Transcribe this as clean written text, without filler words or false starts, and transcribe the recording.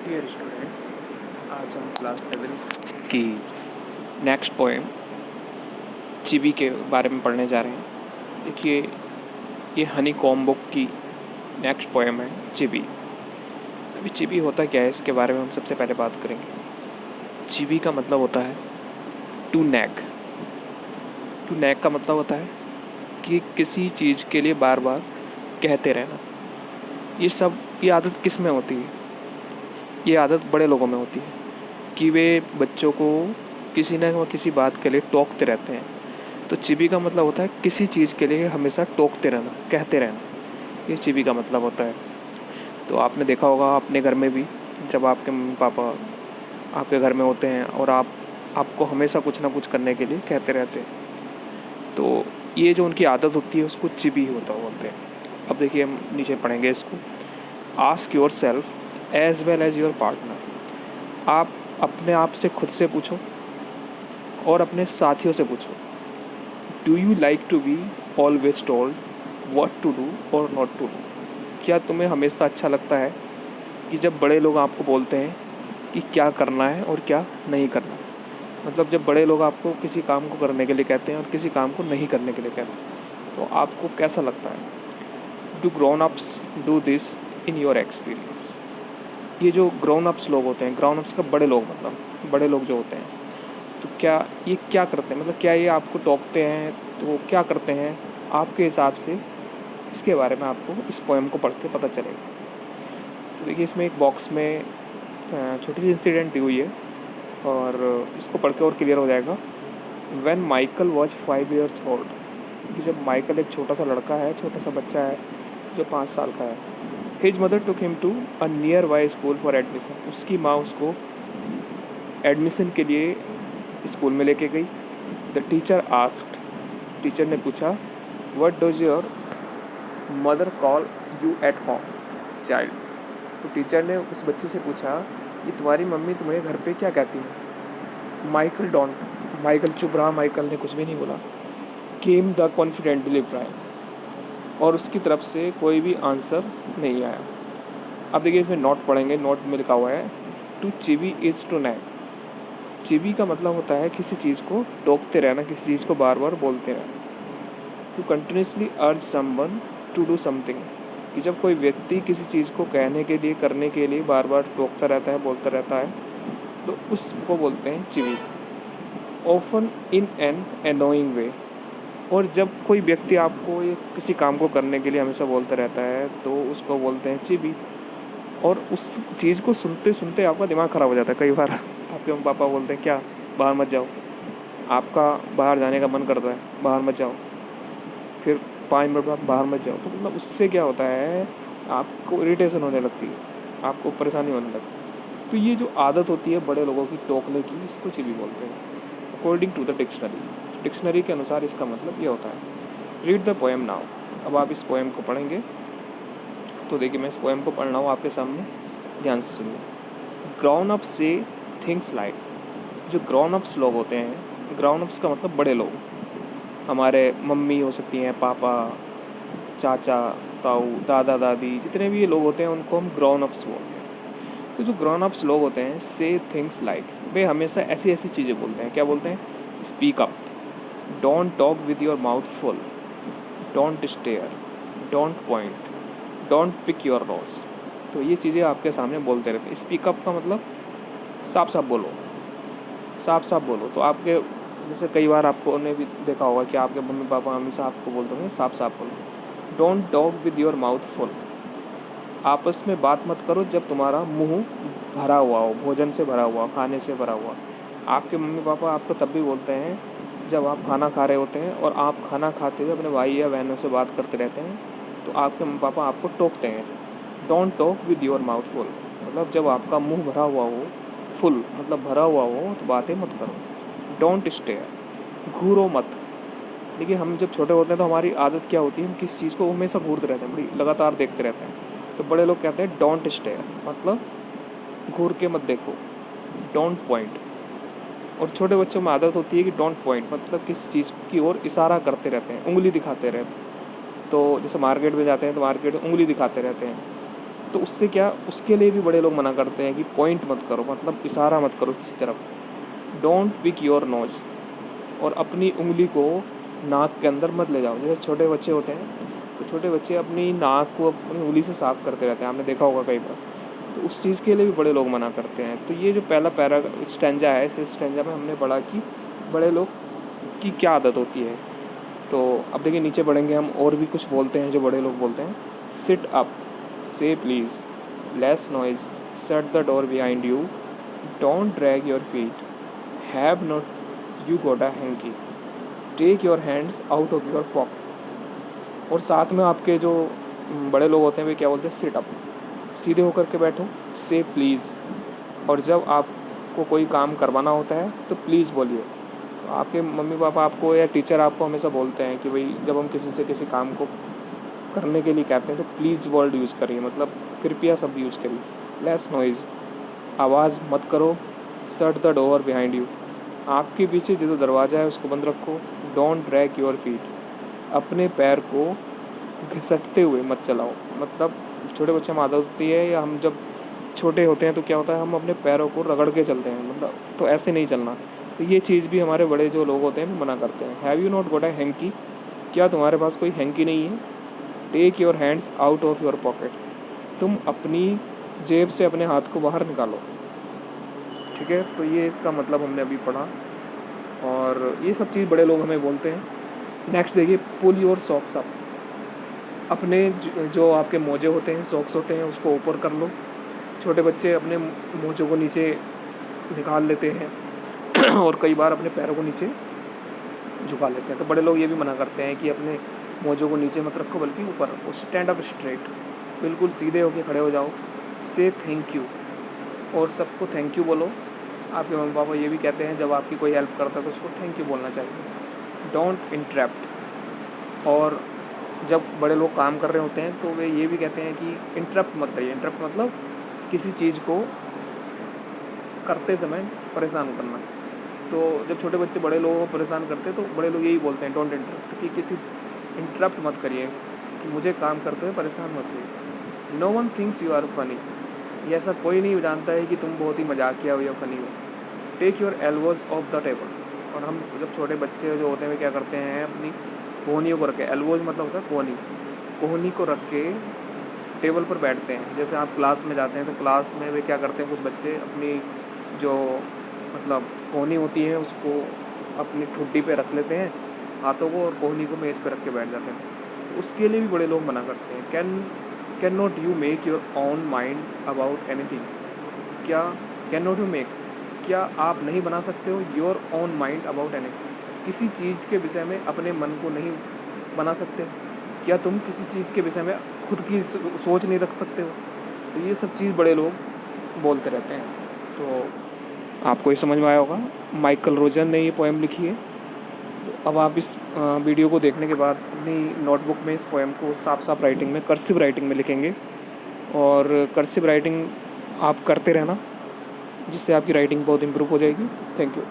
Dear students, आज हम class 7 की नेक्स्ट पोएम चिवी के बारे में पढ़ने जा रहे हैं। देखिए, ये हनी कॉम बुक की नेक्स्ट पोएम है चिवी। अभी चिवी होता क्या है, इसके बारे में हम सबसे पहले बात करेंगे। चिवी का मतलब होता है टू नैग। टू नैग का मतलब होता है कि किसी चीज़ के लिए बार बार कहते रहना। ये आदत किस में होती है? ये आदत बड़े लोगों में होती है कि वे बच्चों को किसी न किसी बात के लिए टोकते रहते हैं। तो चिवी का मतलब होता है किसी चीज़ के लिए हमेशा टोकते रहना, कहते रहना। ये चिवी का मतलब होता है। तो आपने देखा होगा अपने घर में भी, जब आपके मम्मी पापा आपके घर में होते हैं और आपको हमेशा कुछ ना कुछ करने के लिए कहते रहते हैं, तो ये जो उनकी आदत होती है उसको चिवी होता बोलते हैं। अब देखिए, हम नीचे पढ़ेंगे इसको। Ask yourself as well as your partner. आप अपने आप से खुद से पूछो और अपने साथियों से पूछो। Do you like to be always told what to do और नॉट टू डू? क्या तुम्हें हमेशा अच्छा लगता है कि जब बड़े लोग आपको बोलते हैं कि क्या करना है और क्या नहीं करना? मतलब जब बड़े लोग आपको किसी काम को करने के लिए कहते हैं और किसी काम को नहीं करने के लिए कहते हैं, तो आपको कैसा लगता है? Do grown ups do this in your experience? ये जो ग्रोन अप्स लोग होते हैं, ग्रोन अप्स का बड़े लोग, मतलब बड़े लोग जो होते हैं, तो क्या ये क्या करते हैं? मतलब क्या ये आपको टोकते हैं? तो वो क्या करते हैं आपके हिसाब से? इसके बारे में आपको इस पोएम को पढ़ के पता चलेगा। तो देखिए, इसमें एक बॉक्स में छोटी सी इंसिडेंट दी हुई है और इसको पढ़ के और क्लियर हो जाएगा। When Michael was 5 years old, कि जब माइकल एक छोटा सा लड़का है, छोटा सा बच्चा है जो 5 साल का है। His mother took him to a nearby school for admission. उसकी माँ उसको एडमिशन के लिए स्कूल में लेके गई। द टीचर आस्क्ड, टीचर ने पूछा, what does your mother call you at home child? तो टीचर ने उस बच्चे से पूछा कि तुम्हारी मम्मी तुम्हें घर पे क्या कहती है? माइकल चुप रहा, माइकल ने कुछ भी नहीं बोला। केम द कॉन्फिडेंटली रिप्लाई, और उसकी तरफ से कोई भी आंसर नहीं आया। अब देखिए, इसमें नोट पढ़ेंगे। नोट में लिखा हुआ है, टू चिवी इज़ टू नैग। चिवी का मतलब होता है किसी चीज़ को टोकते रहना, किसी चीज़ को बार बार बोलते रहना। टू कंटिन्यूसली अर्ज समवन टू डू समथिंग, कि जब कोई व्यक्ति किसी चीज़ को कहने के लिए, करने के लिए बार बार टोकता रहता है, बोलता रहता है, तो उसको बोलते हैं चिवी। ऑफन इन एन एनोइंग वे, और जब कोई व्यक्ति आपको ये किसी काम को करने के लिए हमेशा बोलता रहता है, तो उसको बोलते हैं चिवी। और उस चीज़ को सुनते सुनते आपका दिमाग ख़राब हो जाता है। कई बार आपके मम्मी पापा बोलते हैं, क्या बाहर मत जाओ, आपका बाहर जाने का मन करता है, बाहर मत जाओ, फिर 5 मिनट बाद बाहर मत जाओ। तो मतलब उससे क्या होता है, आपको इरिटेशन होने लगती है, आपको परेशानी होने लगती है। तो ये जो आदत होती है बड़े लोगों की टोकने की, इसको चिवी बोलते हैं according to the dictionary. Dictionary के अनुसार इसका मतलब ये होता है। Read the poem now. अब आप इस पोएम को पढ़ेंगे। तो देखिए, मैं इस पोएम को पढ़ रहा हूँ आपके सामने, ध्यान से सुनिए। ग्राउंड अप से थिंग्स लाइक, जो ग्राउंड अप्स लोग होते हैं, ग्राउंड अप्स का मतलब बड़े लोग, हमारे मम्मी हो सकती हैं, पापा, चाचा, ताऊ, दादा दादी, जितने भी ये लोग होते हैं उनको हम ग्राउंड अप्स बोलते हैं। तो जो ग्राउंड अप्स लोग होते हैं, से थिंग्स लाइक, वे हमेशा ऐसी ऐसी चीज़ें बोलते हैं। क्या बोलते हैं? Speak up, don't talk with your mouth full, don't stare, don't point, don't pick your nose. तो ये चीज़ें आपके सामने बोलते रहते हैं। स्पीक अप का मतलब साफ साफ बोलो, साफ साफ बोलो। तो आपके जैसे कई बार आपको ने भी देखा होगा कि आपके मम्मी पापा हमेशा आपको बोलते हैं साफ साफ बोलो। Don't talk with your mouth full, आपस में बात मत करो जब तुम्हारा मुंह भरा हुआ हो, भोजन से भरा हुआ, खाने से भरा हुआ। आपके मम्मी पापा आपको तब भी बोलते हैं जब आप खाना खा रहे होते हैं और आप खाना खाते हुए अपने भाई या बहनों से बात करते रहते हैं, तो आपके मम्मी पापा आपको टोकते हैं। Don't talk with your mouth full, मतलब जब आपका मुंह भरा हुआ हो, फुल मतलब भरा हुआ हो, तो बातें मत करो। डोंट स्टेयर, घूरो मत। देखिए, हम जब छोटे होते हैं तो हमारी आदत क्या होती है, हम किसी चीज़ को हमेशा घूरते रहते हैं, बड़ी लगातार देखते रहते हैं। तो बड़े लोग कहते हैं डोंट स्टेयर, मतलब घूर के मत देखो। डोंट पॉइंट, और छोटे बच्चों में आदत होती है कि डोंट पॉइंट, मतलब किसी चीज़ की ओर इशारा करते रहते हैं, उंगली दिखाते रहते हैं। तो जैसे मार्केट में जाते हैं तो मार्केट में उंगली दिखाते रहते हैं, तो उससे क्या, उसके लिए भी बड़े लोग मना करते हैं कि पॉइंट मत करो, मतलब इशारा मत करो किसी तरफ। डोंट पिक योर नोज, और अपनी उंगली को नाक के अंदर मत ले जाओ। जैसे छोटे बच्चे होते हैं तो छोटे बच्चे अपनी नाक को अपनी उंगली से साफ करते रहते हैं, आपने देखा होगा कई बार। तो उस चीज़ के लिए भी बड़े लोग मना करते हैं। तो ये जो पहला पैरा स्टैंजा है, इस स्टैंजा में हमने पढ़ा कि बड़े लोग की क्या आदत होती है। तो अब देखिए नीचे बढ़ेंगे हम, और भी कुछ बोलते हैं जो बड़े लोग बोलते हैं। Sit up, say please, less noise, shut the door behind you, don't drag your feet, have not you got a hanky, take your hands out of your pocket. और साथ में आपके जो बड़े लोग होते हैं वे क्या बोलते हैं, सिट अप, सीधे होकर के बैठो, से प्लीज़। और जब आपको कोई काम करवाना होता है तो प्लीज़ बोलिए। तो आपके मम्मी पापा आपको या टीचर आपको हमेशा बोलते हैं कि भाई जब हम किसी से किसी काम को करने के लिए कहते हैं तो प्लीज़ वर्ड यूज़ करिए, मतलब कृपया शब्द यूज़ करिए। लेस नॉइज़, आवाज़ मत करो। Shut the door behind you, आपके पीछे जो दरवाज़ा है उसको बंद रखो। डोंट ड्रैग योर फीट, अपने पैर को घिसटते हुए मत चलाओ। मतलब छोटे बच्चे में आदत होती है, या हम जब छोटे होते हैं तो क्या होता है, हम अपने पैरों को रगड़ के चलते हैं, मतलब तो ऐसे नहीं चलना। तो ये चीज़ भी हमारे बड़े जो लोग होते हैं वो मना करते हैं। Have you not got a hanky, क्या तुम्हारे पास कोई हैंकी नहीं है। Take your hands out of your pocket, तुम अपनी जेब से अपने हाथ को बाहर निकालो। ठीक है, तो ये इसका मतलब हमने अभी पढ़ा, और ये सब चीज़ बड़े लोग हमें बोलते हैं। नेक्स्ट देखिए, पुल योर सॉक्स अप, अपने जो आपके मोजे होते हैं, सॉक्स होते हैं, उसको ऊपर कर लो। छोटे बच्चे अपने मोजों को नीचे निकाल लेते हैं और कई बार अपने पैरों को नीचे झुका लेते हैं। तो बड़े लोग ये भी मना करते हैं कि अपने मोजों को नीचे मत रखो बल्कि ऊपर रखो। स्टैंड अप स्ट्रेट, बिल्कुल सीधे होके खड़े हो जाओ। से थैंक यू, और सबको थैंक यू बोलो। आपके मम्मी पापा ये भी कहते हैं जब आपकी कोई हेल्प करता है तो उसको थैंक यू बोलना चाहिए। डोंट इंटरप्ट, और जब बड़े लोग काम कर रहे होते हैं तो वे ये भी कहते हैं कि इंटरप्ट मत करिए। इंटरप्ट मतलब किसी चीज़ को करते समय परेशान करना। तो जब छोटे बच्चे बड़े लोगों को परेशान करते हैं तो बड़े लोग यही बोलते हैं, डोंट इंटरप्ट, कि किसी इंटरप्ट मत करिए, कि मुझे काम करते हुए परेशान मत करिए। No one thinks you are funny, ये ऐसा कोई नहीं जानता है कि तुम बहुत ही मजाकिया हो या फनी हो। Take your elbows off the table, और हम जब छोटे बच्चे जो होते हैं वे क्या करते हैं, अपनी कोहनियों को रख के, एल्बोज मतलब होता है कोहनी, कोहनी को रख के टेबल पर बैठते हैं। जैसे आप क्लास में जाते हैं तो क्लास में वे क्या करते हैं, कुछ बच्चे अपनी जो मतलब कोहनी होती है उसको अपनी ठुड्डी पे रख लेते हैं हाथों को, और कोहनी को मेज़ पे रख के बैठ जाते हैं। तो उसके लिए भी बड़े लोग मना करते हैं। Can not you make your own mind about anything, क्या कैन नॉट यू मेक, क्या आप नहीं बना सकते हो your own mind about anything, किसी चीज़ के विषय में अपने मन को नहीं बना सकते। क्या तुम किसी चीज़ के विषय में खुद की सोच नहीं रख सकते हो। तो ये सब चीज़ बड़े लोग बोलते रहते हैं। तो आपको ये समझ में आया होगा, माइकल रोजन ने ये पोएम लिखी है। तो अब आप इस वीडियो को देखने के बाद अपनी नोटबुक में इस पोएम को साफ साफ राइटिंग में, कर्सिव राइटिंग में लिखेंगे, और कर्सिव राइटिंग आप करते रहना, जिससे आपकी राइटिंग बहुत इम्प्रूव हो जाएगी। Thank you.